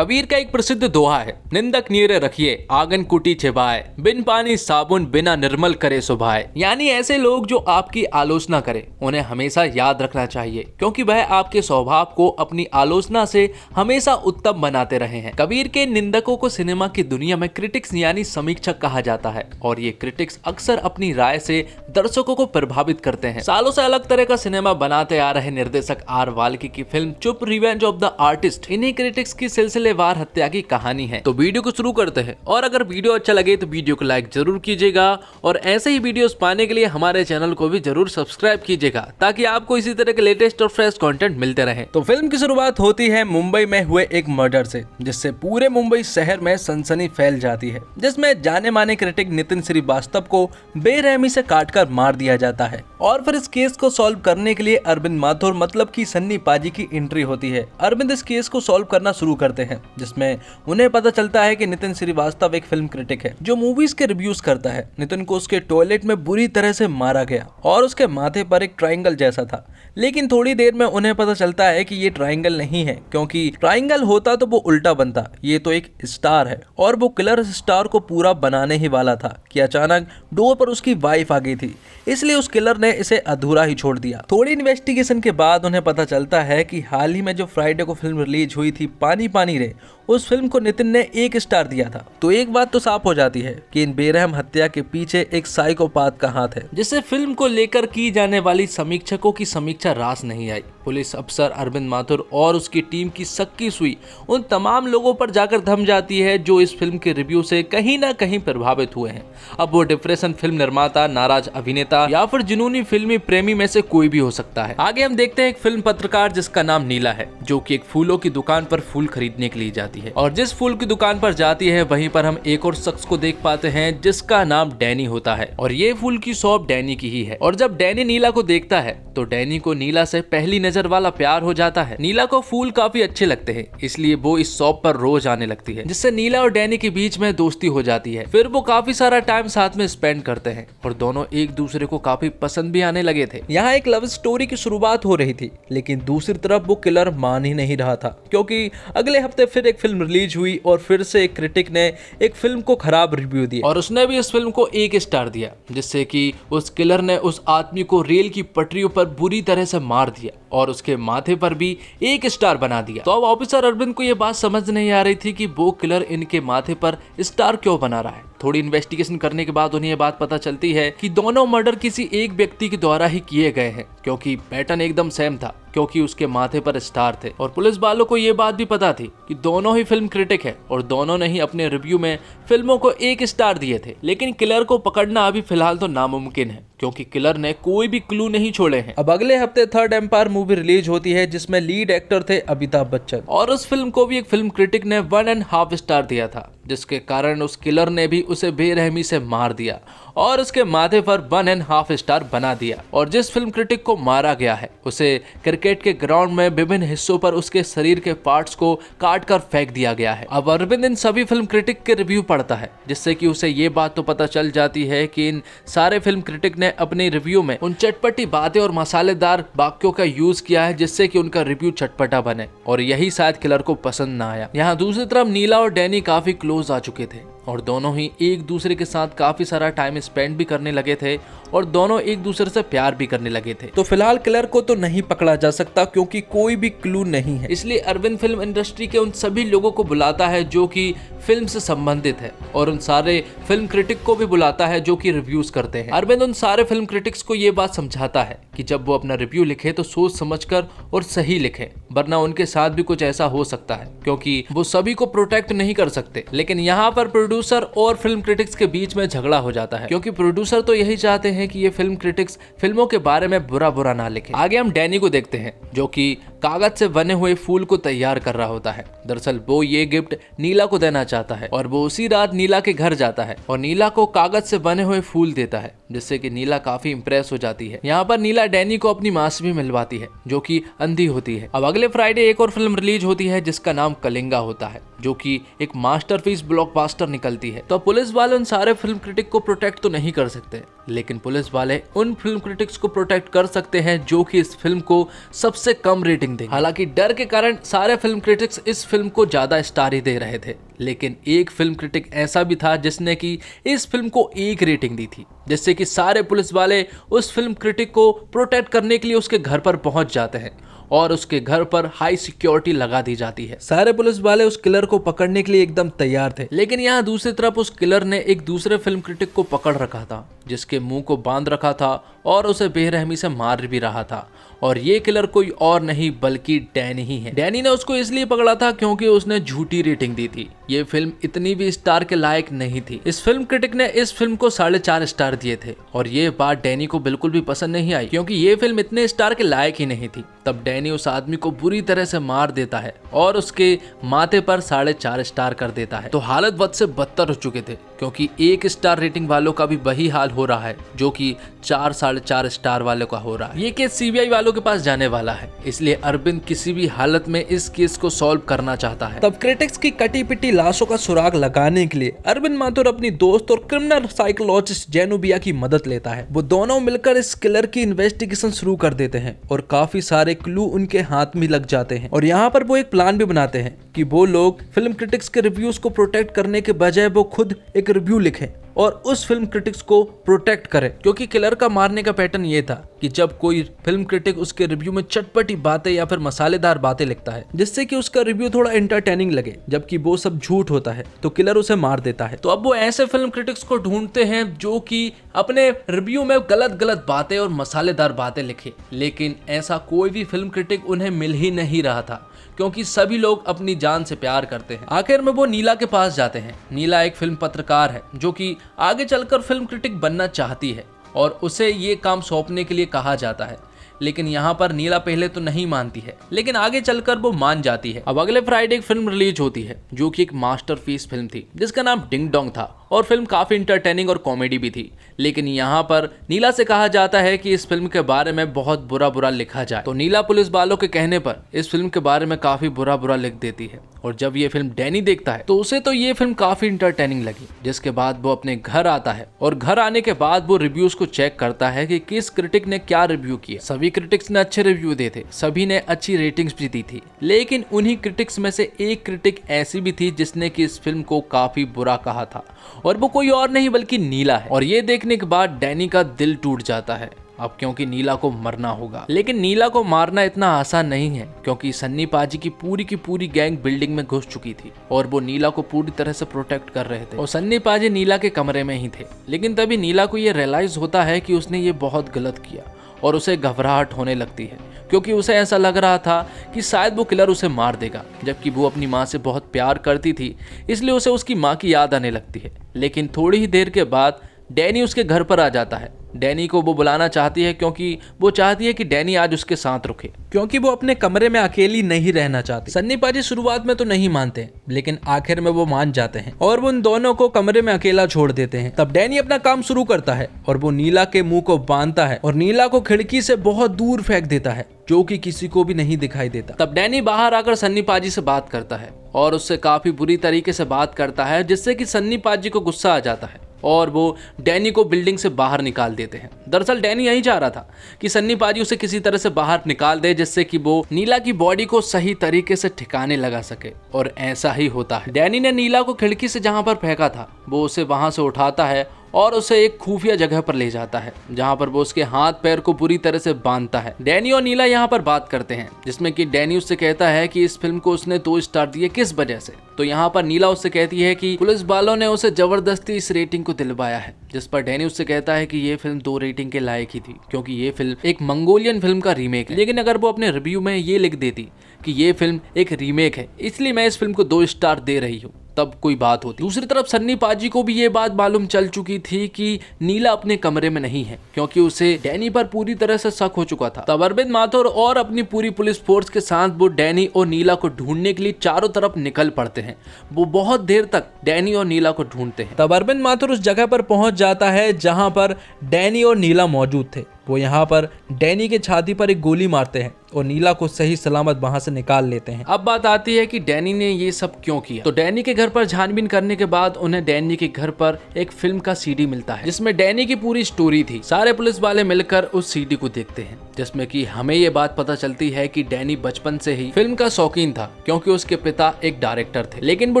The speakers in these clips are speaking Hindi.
कबीर का एक प्रसिद्ध दोहा है, निंदक नीरे रखिए आंगन कुटी छिपाए, बिन पानी साबुन बिना निर्मल करे सुभाए। यानी ऐसे लोग जो आपकी आलोचना करें उन्हें हमेशा याद रखना चाहिए, क्योंकि वह आपके स्वभाव को अपनी आलोचना से हमेशा उत्तम बनाते रहे हैं। कबीर के निंदकों को सिनेमा की दुनिया में क्रिटिक्स यानी समीक्षक कहा जाता है, और ये क्रिटिक्स अक्सर अपनी राय से दर्शकों को प्रभावित करते हैं। सालों से अलग तरह का सिनेमा बनाते आ रहे निर्देशक आर वाल्की की फिल्म चुप रिवेंज ऑफ द आर्टिस्ट इन्हीं क्रिटिक्स की सिलसिलेवार हत्या की कहानी है। तो वीडियो को शुरू करते हैं, और अगर वीडियो अच्छा लगे तो वीडियो को लाइक जरूर कीजिएगा, और ऐसे ही वीडियोस पाने के लिए हमारे चैनल को भी जरूर सब्सक्राइब कीजिएगा, ताकि आपको इसी तरह के लेटेस्ट और फ्रेश कंटेंट मिलते रहे। तो फिल्म की शुरुआत होती है मुंबई में हुए एक मर्डर से, जिससे पूरे मुंबई शहर में सनसनी फैल जाती है, जिसमें जाने माने क्रिटिक नितिन श्रीवास्तव को बेरहमी से काटकर मार दिया जाता है। और फिर इस केस को सॉल्व करने के लिए अरविंद माथुर मतलब कि सन्नी पाजी की एंट्री होती है। अरविंद इस केस को सॉल्व करना शुरू करते हैं, जिसमें उन्हें पता चलता है कि नितिन श्रीवास्तव एक फिल्म क्रिटिक है जो मूवीज के रिव्यूज करता है। नितिन को उसके टॉयलेट में बुरी तरह से मारा गया और उसके माथे पर एक ट्रायंगल जैसा था, लेकिन थोड़ी देर में उन्हें पता चलता है कि ये ट्रायंगल नहीं है, क्योंकि ट्रायंगल होता तो वो उल्टा बनता, ये तो एक स्टार है। और वो किलर स्टार को पूरा बनाने ही वाला था कि अचानक डोर पर उसकी वाइफ आ गई थी, इसलिए उस किलर ने इसे अधूरा ही छोड़ दिया। थोड़ी इन्वेस्टिगेशन के बाद उन्हें पता चलता है कि हाल ही में जो फ्राइडे को फिल्म रिलीज हुई थी पानी पानी रे, उस फिल्म को नितिन ने 1 स्टार दिया था। तो एक बात तो साफ हो जाती है कि इन बेरहम हत्या के पीछे एक साइकोपाथ का हाथ है, जिससे फिल्म को लेकर की जाने वाली समीक्षकों की समीक्षा रास नहीं आई। पुलिस अफसर अरविंद माथुर और उसकी टीम की सक्की सुई उन तमाम लोगों पर जाकर थम जाती है जो इस फिल्म के रिव्यू से कहीं ना कहीं प्रभावित हुए हैं। अब वो डिप्रेशन फिल्म निर्माता, नाराज अभिनेता या फिर जुनूनी फिल्मी प्रेमी में से कोई भी हो सकता है। आगे हम देखते हैं एक फिल्म पत्रकार जिसका नाम नीला है, जो कि एक फूलों की दुकान पर फूल खरीदने के लिए जाती है, और जिस फूल की दुकान पर जाती है वहीं पर हम एक और शख्स को देख पाते हैं जिसका नाम डैनी होता है, और ये फूल की शॉप डैनी की ही है। और जब डैनी नीला को देखता है तो डैनी को नीला से पहली नजर वाला प्यार हो जाता है। नीला को फूल काफी अच्छे लगते हैं, इसलिए वो इस शॉप पर रोज आने लगती है, जिससे नीला और डैनी के बीच में दोस्ती हो जाती है। फिर वो काफी सारा टाइम साथ में स्पेंड करते हैं, और दोनों एक दूसरे को काफी पसंद भी आने लगे थे। यहाँ एक लव स्टोरी की शुरुआत हो रही थी, लेकिन दूसरी तरफ वो किलर मान ही नहीं रहा था, क्योंकि अगले हफ्ते फिर एक फिल्म रिलीज हुई और फिर से एक क्रिटिक ने एक फिल्म को खराब रिव्यू दिया, और उसने भी इस फिल्म को 1 स्टार दिया, जिससे कि उस किलर ने उस आदमी को रेल की पटरियों पर बुरी तरह से मार दिया और उसके माथे पर भी 1 स्टार बना दिया। तो अब ऑफिसर अरविंद को यह बात समझ नहीं आ रही थी कि वो किलर इनके माथे पर स्टार क्यों बना रहा है। थोड़ी इन्वेस्टिगेशन करने के बाद उन्हें यह बात पता चलती है कि दोनों मर्डर किसी एक व्यक्ति के द्वारा ही किए गए हैं, क्योंकि पैटर्न एकदम सेम था, क्योंकि उसके माथे पर स्टार थे। और पुलिस वालों को यह बात भी पता थी कि दोनों ही फिल्म क्रिटिक है और दोनों ने ही अपने रिव्यू में फिल्मों को 1 स्टार दिए थे। लेकिन किलर को पकड़ना अभी फिलहाल तो नामुमकिन है, क्योंकि किलर ने कोई भी क्लू नहीं छोड़े हैं। अब अगले हफ्ते थर्ड एम्पायर मूवी रिलीज होती है, जिसमें लीड एक्टर थे अमिताभ बच्चन, और उस फिल्म को भी एक फिल्म क्रिटिक ने 1.5 स्टार दिया था, जिसके कारण उस किलर ने भी उसे बेरहमी से मार दिया और उसके माथे पर 1.5 स्टार बना दिया। और जिस फिल्म क्रिटिक को मारा गया है उसे क्रिकेट के ग्राउंड में विभिन्न हिस्सों पर उसके शरीर के पार्ट्स को काट कर फेंक दिया गया है। अब अरविंद इन सभी फिल्म क्रिटिक के रिव्यू पढ़ता है, जिससे कि उसे ये बात तो पता चल जाती है कि इन सारे फिल्म क्रिटिक ने अपने रिव्यू में उन चटपटी बातें और मसालेदार वाक्यों का यूज किया है, जिससे कि उनका रिव्यू चटपटा बने, और यही शायद किलर को पसंद ना आया। यहाँ दूसरी तरफ नीला और डैनी काफी क्लोज आ चुके थे, और दोनों ही एक दूसरे के साथ काफी सारा टाइम स्पेंड भी करने लगे थे, और दोनों एक दूसरे से प्यार भी करने लगे थे। तो फिलहाल किलर को तो नहीं पकड़ा जा सकता, क्योंकि कोई भी क्लू नहीं है, इसलिए अरविंद फिल्म इंडस्ट्री के उन सभी लोगों को बुलाता है जो कि फिल्म से संबंधित है, और उन सारे फिल्म क्रिटिक को भी बुलाता है जो कि रिव्यूज करते हैं। अरविंद उन सारे फिल्म क्रिटिक्स को ये बात समझाता है कि जब वो अपना रिव्यू लिखे तो सोच समझकर और सही लिखें, वरना उनके साथ भी कुछ ऐसा हो सकता है, क्योंकि वो सभी को प्रोटेक्ट नहीं कर सकते। लेकिन यहाँ पर प्रोड्यूसर और फिल्म क्रिटिक्स के बीच में झगड़ा हो जाता है, क्योंकि प्रोड्यूसर तो यही चाहते हैं कि ये फिल्म क्रिटिक्स फिल्मों के बारे में बुरा ना लिखें। आगे हम डैनी को देखते हैं, जो कि कागज से बने हुए फूल को तैयार कर रहा होता है। दरअसल वो ये गिफ्ट नीला को देना चाहता है, और वो उसी रात नीला के घर जाता है और नीला को कागज से बने हुए फूल देता है, जिससे कि नीला काफी इंप्रेस हो जाती है। यहाँ पर नीला डैनी को अपनी माँ से भी मिलवाती है जो कि अंधी होती है। अब अगले फ्राइडे एक और फिल्म रिलीज होती है जिसका नाम कलिंगा होता है, जो कि एक मास्टरपीस ब्लॉकबस्टर निकलती है। तो पुलिस वाले उन सारे फिल्म क्रिटिक को प्रोटेक्ट तो नहीं कर सकते, लेकिन पुलिस वाले उन फिल्म क्रिटिक्स को प्रोटेक्ट कर सकते हैं जो कि इस फिल्म को सबसे कम रेटिंग देंगे। हालांकि डर के कारण सारे फिल्म क्रिटिक्स इस फिल्म को ज्यादा स्टार ही दे रहे थे, लेकिन एक फिल्म क्रिटिक ऐसा भी था जिसने कि इस फिल्म को 1 रेटिंग दी थी, जिससे कि सारे पुलिस वाले उस फिल्म क्रिटिक को प्रोटेक्ट करने के लिए उसके घर पर पहुंच जाते हैं और उसके घर पर हाई सिक्योरिटी लगा दी जाती है। सारे पुलिस वाले उस किलर को पकड़ने के लिए एकदम तैयार थे, लेकिन यहाँ दूसरी तरफ उस किलर ने एक दूसरे फिल्म क्रिटिक को पकड़ रखा था, जिसके मुंह को बांध रखा था और उसे बेरहमी से मार भी रहा था। और ये किलर कोई और नहीं बल्कि डैनी ही है। डैनी ने उसको इसलिए पकड़ा था क्योंकि उसने झूठी रेटिंग दी थी। ये फिल्म इतनी भी स्टार के लायक नहीं थी। इस फिल्म क्रिटिक ने इस फिल्म को 4.5 स्टार दिए थे और ये बात डैनी को बिल्कुल भी पसंद नहीं आई, क्योंकि ये फिल्म इतने स्टार के लायक ही नहीं थी। तब डैनी उस आदमी को बुरी तरह से मार देता है और उसके माथे पर 4.5 स्टार कर देता है। तो हालत बद से बदतर हो चुके थे, क्योंकि 1 स्टार रेटिंग वालों का भी वही हाल हो रहा है जो कि 4.5 स्टार वालों का हो रहा है। ये केस सीबीआई वालों के पास जाने वाला है, इसलिए अरविंद किसी भी हालत में इस केस को सॉल्व करना चाहता है। तब क्रिटिक्स की कटी पिटी लाशों का सुराग लगाने के लिए अरविंद माथुर अपनी दोस्त और क्रिमिनल साइकोलॉजिस्ट जेनुबिया की मदद लेता है। वो दोनों मिलकर इस किलर की इन्वेस्टिगेशन शुरू कर देते हैं और काफी सारे क्लू उनके हाथ में लग जाते हैं। और यहाँ पर वो एक प्लान भी बनाते हैं कि वो लोग फिल्म क्रिटिक्स के रिव्यूज को प्रोटेक्ट करने के बजाय वो खुद एक रिव्यू लिखें और उस फिल्म क्रिटिक्स को प्रोटेक्ट करें। क्योंकि किलर का मारने का पैटर्न ये था कि जब कोई फिल्म क्रिटिक उसके रिव्यू में चटपटी बातें या फिर मसालेदार बातें लिखता है जिससे कि उसका रिव्यू थोड़ा एंटरटेनिंग लगे, जबकि वो सब झूठ होता है, तो किलर उसे मार देता है। तो अब वो ऐसे फिल्म क्रिटिक्स को ढूंढते हैं जो कि अपने रिव्यू में गलत गलत बातें और मसालेदार बातें लिखे, लेकिन ऐसा कोई भी फिल्म क्रिटिक उन्हें मिल ही नहीं रहा था, क्योंकि सभी लोग अपनी जान से प्यार करते हैं। आखिर में वो नीला के पास जाते हैं। नीला एक फिल्म पत्रकार है जो कि आगे चलकर फिल्म क्रिटिक बनना चाहती है और उसे ये काम सौंपने के लिए कहा जाता है, लेकिन यहाँ पर नीला पहले तो नहीं मानती है, लेकिन आगे चलकर वो मान जाती है। अब अगले फ्राइडे एक फिल्म रिलीज होती है जो कि एक मास्टरपीस फिल्म थी जिसका नाम डिंग डोंग था और फिल्म काफी इंटरटेनिंग और कॉमेडी भी थी। लेकिन यहाँ पर नीला से कहा जाता है कि इस फिल्म के बारे में बहुत बुरा लिखा जाए, तो नीला पुलिस वालों के कहने पर इस फिल्म के बारे में काफी बुरा लिख देती है। और जब ये फिल्म डैनी देखता है तो उसे तो ये फिल्म काफी इंटरटेनिंग लगी, जिसके बाद वो अपने घर आता है और घर आने के बाद वो रिव्यूज को चेक करता है कि किस क्रिटिक ने क्या रिव्यू किया। सभी क्रिटिक्स ने अच्छे रिव्यू दिए थे, सभी ने अच्छी रेटिंग्स भी दी थी, लेकिन उन्हीं क्रिटिक्स में से एक क्रिटिक ऐसी भी थी जिसने कि इस फिल्म को काफी बुरा कहा था, और वो कोई और नहीं बल्कि नीला है। और ये देखने के बाद डैनी का दिल टूट जाता है अब, क्योंकि नीला को मरना होगा। लेकिन नीला को मारना इतना आसान नहीं है, क्योंकि सन्नी पाजी की पूरी गैंग बिल्डिंग में घुस चुकी थी और वो नीला को पूरी तरह से प्रोटेक्ट कर रहे थे और सन्नी पाजी नीला के कमरे में ही थे। लेकिन तभी नीला को ये रियलाइज होता है कि उसने ये बहुत गलत किया और उसे घबराहट होने लगती है, क्योंकि उसे ऐसा लग रहा था कि शायद वो किलर उसे मार देगा, जबकि वो अपनी माँ से बहुत प्यार करती थी, इसलिए उसे उसकी माँ की याद आने लगती है। लेकिन थोड़ी ही देर के बाद डैनी उसके घर पर आ जाता है। डैनी को वो बुलाना चाहती है क्योंकि वो चाहती है कि डैनी आज उसके साथ रुके, क्योंकि वो अपने कमरे में अकेली नहीं रहना चाहती। सन्नी पाजी शुरुआत में तो नहीं मानते, लेकिन आखिर में वो मान जाते हैं और वो उन दोनों को कमरे में अकेला छोड़ देते हैं। तब डैनी अपना काम शुरू करता है और वो नीला के मुंह को बांधता है और नीला को खिड़की से बहुत दूर फेंक देता है, जो कि किसी को भी नहीं दिखाई देता। तब डैनी बाहर आकर सन्नी पाजी से बात करता है और उससे काफी बुरी तरीके से बात करता है, जिससे कि सन्नी पाजी को गुस्सा आ जाता है और वो डैनी को बिल्डिंग से बाहर निकाल देते हैं। दरअसल डैनी यही चाह रहा था कि सन्नी पाजी उसे किसी तरह से बाहर निकाल दे, जिससे कि वो नीला की बॉडी को सही तरीके से ठिकाने लगा सके, और ऐसा ही होता है। डैनी ने नीला को खिड़की से जहां पर फेंका था वो उसे वहां से उठाता है और उसे एक खुफिया जगह पर ले जाता है, जहां पर वो उसके हाथ पैर को पूरी तरह से बांधता है। डैनी और नीला यहाँ पर बात करते हैं, जिसमें कि डैनी उससे कहता है कि इस फिल्म को उसने 2 स्टार दिए किस वजह से। तो यहाँ पर नीला उससे कहती है कि पुलिस वालों ने उसे जबरदस्ती इस रेटिंग को दिलवाया है, जिस पर डैनी उससे कहता है कि ये फिल्म 2 रेटिंग के लायक ही थी, क्योंकि ये फिल्म एक मंगोलियन फिल्म का रीमेक है। लेकिन अगर वो अपने रिव्यू में ये लिख देती कि ये फिल्म एक रीमेक है, इसलिए मैं इस फिल्म को 2 स्टार दे रही हूँ, तब कोई बात होती। दूसरी तरफ सन्नी पाजी को भी ये बात मालूम चल चुकी थी कि नीला अपने कमरे में नहीं है, क्योंकि उसे डैनी पर पूरी तरह से शक हो चुका था। तब अरविंद माथुर और अपनी पूरी पुलिस फोर्स के साथ वो डैनी और नीला को ढूंढने के लिए चारों तरफ निकल पड़ते हैं। वो बहुत देर तक डैनी और नीला को ढूंढते हैं। तब अरविंद माथुर उस जगह पर पहुंच जाता है जहां पर डैनी और नीला मौजूद थे। वो यहाँ पर डैनी के छाती पर एक गोली मारते हैं और नीला को सही सलामत वहां से निकाल लेते हैं। अब बात आती है कि डैनी ने ये सब क्यों किया। तो डैनी के घर पर छानबीन करने के बाद उन्हें डैनी के घर पर एक फिल्म का सीडी मिलता है जिसमें डैनी की पूरी स्टोरी थी। सारे पुलिस वाले मिलकर उस सीडी को देखते हैं, जिसमें कि हमें ये बात पता चलती है कि डैनी बचपन से ही फिल्म का शौकीन था, क्योंकि उसके पिता एक डायरेक्टर थे। लेकिन वो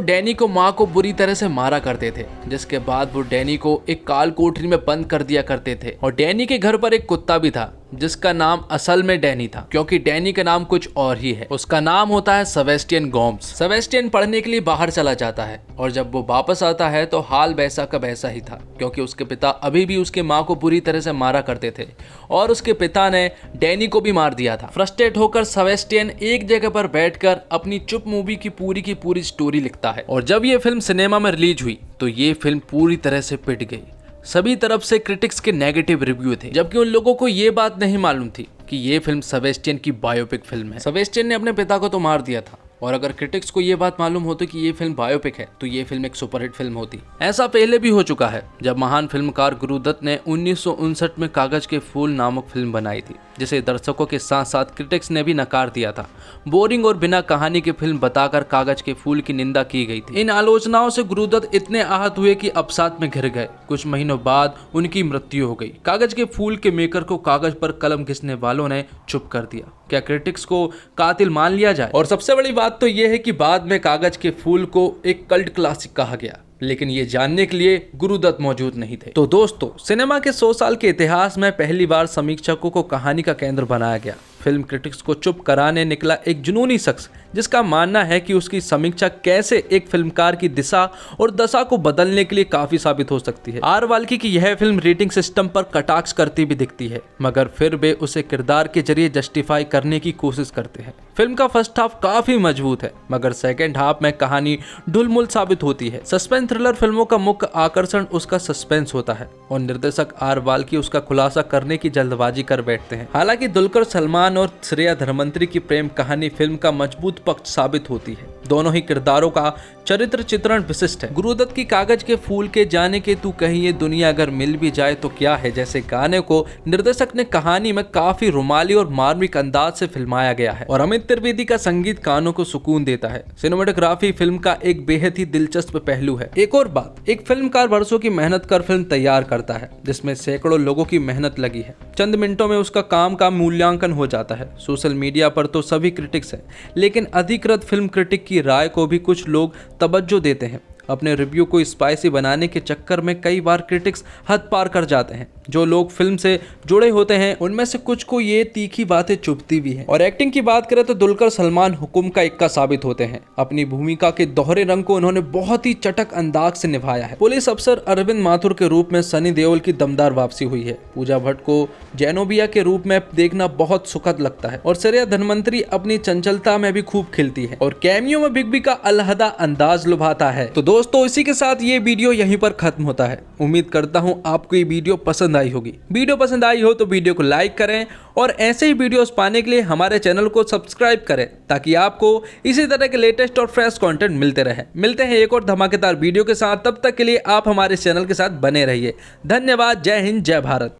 डैनी को माँ को बुरी तरह से मारा करते थे, जिसके बाद वो डैनी को एक काल कोठरी में बंद कर दिया करते थे। और डैनी के घर पर एक कुत्ता भी था जिसका नाम असल में डैनी था, क्योंकि डैनी का नाम कुछ और ही है। उसका नाम होता है सेबेस्टियन गोम्स। सेबेस्टियन पढ़ने के लिए बाहर चला जाता है और जब वो वापस आता है तो हाल वैसा का वैसा ही था, क्योंकि उसके पिता अभी भी उसके माँ को बुरी तरह से मारा करते थे और उसके पिता ने डैनी को भी मार दिया था। फ्रस्ट्रेट होकर सेबेस्टियन एक जगह पर बैठकर अपनी चुप मूवी की पूरी स्टोरी लिखता है। और जब ये फिल्म सिनेमा में रिलीज हुई तो ये फिल्म पूरी तरह से पिट गई। सभी तरफ से क्रिटिक्स के नेगेटिव रिव्यू थे, जबकि उन लोगों को ये बात नहीं मालूम थी कि ये फिल्म सेबेस्टियन की बायोपिक फिल्म है। सेबेस्टियन ने अपने पिता को तो मार दिया था, और अगर क्रिटिक्स को ये बात मालूम होती कि ये फिल्म बायोपिक है तो ये फिल्म एक सुपरहिट फिल्म होती। ऐसा पहले भी हो चुका है, जब महान फिल्मकार गुरुदत्त ने 1959 में कागज के फूल नामक फिल्म बनाई थी, जिसे दर्शकों के साथ साथ क्रिटिक्स ने भी नकार दिया था। बोरिंग और बिना कहानी की फिल्म बताकर कागज के फूल की निंदा की गई थी। इन आलोचनाओं से गुरुदत्त इतने आहत हुए कि अवसाद में घिर गए। कुछ महीनों बाद उनकी मृत्यु हो गई। कागज के फूल के मेकर को कागज पर कलम घिसने वालों ने चुप कर दिया। क्या क्रिटिक्स को कातिल मान लिया जाए? और सबसे बड़ी बात तो यह है कि बाद में कागज के फूल को एक कल्ट क्लासिक कहा गया, लेकिन ये जानने के लिए गुरुदत्त मौजूद नहीं थे। तो दोस्तों, सिनेमा के 100 साल के इतिहास में पहली बार समीक्षकों को कहानी का केंद्र बनाया गया। फिल्म क्रिटिक्स को चुप कराने निकला एक जुनूनी शख्स, जिसका मानना है कि उसकी समीक्षा कैसे एक फिल्मकार की दिशा और दशा को बदलने के लिए काफी साबित हो सकती है। आर वाल्की की यह फिल्म रेटिंग सिस्टम पर कटाक्ष करती भी दिखती है, मगर फिर वे उसे किरदार के जरिए जस्टिफाई करने की कोशिश करते हैं। फिल्म का फर्स्ट हाफ काफी मजबूत है, मगर सेकेंड हाफ में कहानी ढुलमुल साबित होती है। सस्पेंस थ्रिलर फिल्मों का मुख्य आकर्षण उसका सस्पेंस होता है, और निर्देशक आर वाल्की उसका खुलासा करने की जल्दबाजी कर बैठते हैं। हालांकि दुलकर सलमान और श्रेया धर्मंत्री की प्रेम कहानी फिल्म का मजबूत पक्ष साबित होती है। दोनों ही किरदारों का चरित्र चित्रण विशिष्ट है। गुरुदत्त की कागज के फूल के जाने के तू कहीं ये दुनिया अगर मिल भी जाए तो क्या है जैसे गाने को निर्देशक ने कहानी में काफी रुमाली और मार्मिक अंदाज से फिल्माया गया है, और अमित त्रिवेदी का संगीत कानों को सुकून देता है। सिनेमेटोग्राफी फिल्म का एक बेहद ही दिलचस्प पहलू है। एक और बात, एक फिल्मकार वर्षों की मेहनत कर फिल्म तैयार करता है, जिसमें सैकड़ों लोगों की मेहनत लगी है। चंद मिनटों में उसका काम का मूल्यांकन हो जाता है। सोशल मीडिया पर तो सभी क्रिटिक्स हैं, लेकिन अधिकृत फिल्म क्रिटिक की राय को भी कुछ लोग तवज्जो देते हैं। अपने रिव्यू को स्पाइसी बनाने के चक्कर में कई बार क्रिटिक्स हद पार कर जाते हैं। जो लोग फिल्म से जुड़े होते हैं उनमें से कुछ को ये तीखी बातें चुभती भी हैं। और एक्टिंग की बात करें तो दुलकर सलमान हुक्म का इक्का साबित होते हैं। अपनी भूमिका के दोहरे रंग को उन्होंने बहुत ही चटक अंदाज से निभाया है। पुलिस अफसर अरविंद माथुर के रूप में सनी देओल की दमदार वापसी हुई है। पूजा भट्ट को जेनोबिया के रूप में देखना बहुत सुखद लगता है, और श्रेया धर्मंत्री अपनी चंचलता में भी खूब खिलती है, और कैमियो में बिग बी का अलहदा अंदाज लुभाता है। तो दोस्तों, इसी के साथ ये वीडियो यहीं पर खत्म होता है। उम्मीद करता हूँ आपको ये वीडियो पसंद आई होगी। वीडियो पसंद आई हो तो वीडियो को लाइक करें, और ऐसे ही वीडियोस पाने के लिए हमारे चैनल को सब्सक्राइब करें, ताकि आपको इसी तरह के लेटेस्ट और फ्रेश कंटेंट मिलते रहे। मिलते हैं एक और धमाकेदार वीडियो के साथ। तब तक के लिए आप हमारे चैनल के साथ बने रहिए। धन्यवाद। जय हिंद, जय भारत।